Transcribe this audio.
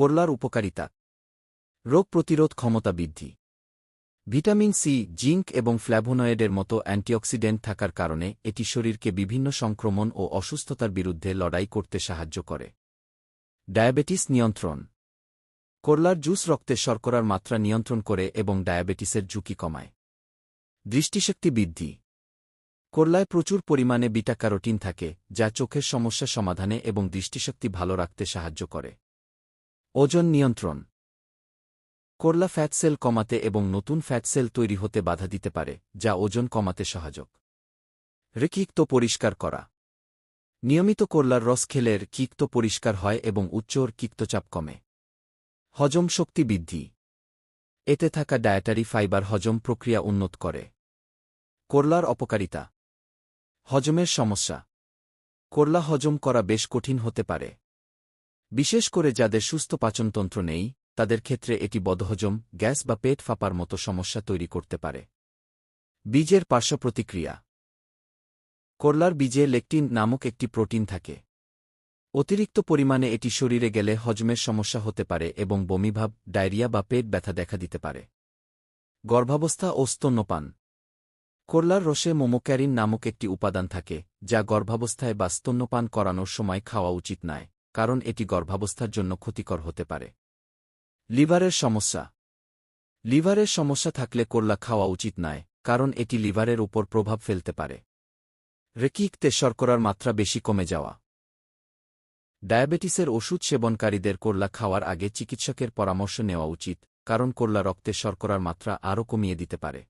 করলার উপকারিতা: রোগ প্রতিরোধ ক্ষমতা বৃদ্ধি। ভিটামিন সি, জিঙ্ক এবং ফ্ল্যাভোনয়েডের মতো অ্যান্টিঅক্সিডেন্ট থাকার কারণে এটি শরীরকে বিভিন্ন সংক্রমণ ও অসুস্থতার বিরুদ্ধে লড়াই করতে সাহায্য করে। ডায়াবেটিস নিয়ন্ত্রণ: করলার জুস রক্তে শর্করার মাত্রা নিয়ন্ত্রণ করে এবং ডায়াবেটিসের ঝুঁকি কমায়। দৃষ্টিশক্তি বৃদ্ধি: করলায় প্রচুর পরিমাণে বিটা ক্যারোটিন থাকে, যা চোখের সমস্যা সমাধানে এবং দৃষ্টিশক্তি ভালো রাখতে সাহায্য করে। ওজন নিয়ন্ত্রণ: করলা ফ্যাট সেল কমাতে এবং নতুন ফ্যাট সেল তৈরি হতে বাধা দিতে পারে, যা ওজন কমাতে সহায়ক। কিক্ত পরিষ্কার করা: নিয়মিত করলার রস খেলে কিক্ত পরিষ্কার হয় এবং উচ্চ কিক্তচাপ কমে। হজম শক্তি বৃদ্ধি: এতে থাকা ডায়েটারি ফাইবার হজম প্রক্রিয়া উন্নত করে। করলার অপকারিতা: হজমের সমস্যা: করলা হজম করা বেশ কঠিন হতে পারে। বিশেষ করে যাদের সুস্থ পাচনতন্ত্র নেই, তাদের ক্ষেত্রে এটি বদহজম, গ্যাস বা পেট ফাঁপার মতো সমস্যা তৈরি করতে পারে। বীজের পার্শ্বপ্রতিক্রিয়া: করলার বীজে লেকটিন নামক একটি প্রোটিন থাকে। অতিরিক্ত পরিমাণে এটি শরীরে গেলে হজমের সমস্যা হতে পারে এবং বমিভাব, ডায়রিয়া বা পেট ব্যথা দেখা দিতে পারে। গর্ভাবস্থা ও স্তন্যপান: করলার রসে মোমোক্যারিন নামক একটি উপাদান থাকে, যা গর্ভাবস্থায় বা স্তন্যপান করানোর সময় খাওয়া উচিত নয়, কারণ এটি গর্ভাবস্থার জন্য ক্ষতিকর হতে পারে। লিভারের সমস্যা: লিভারের সমস্যা থাকলে করলা খাওয়া উচিত নয়, কারণ এটি লিভারের উপর প্রভাব ফেলতে পারে। কিক্তে শর্করার মাত্রা বেশি কমে যাওয়া: ডায়াবেটিসের ওষুধ সেবনকারীদের করলা খাওয়ার আগে চিকিৎসকের পরামর্শ নেওয়া উচিত, কারণ করলা রক্তে শর্করার মাত্রা আরও কমিয়ে দিতে পারে।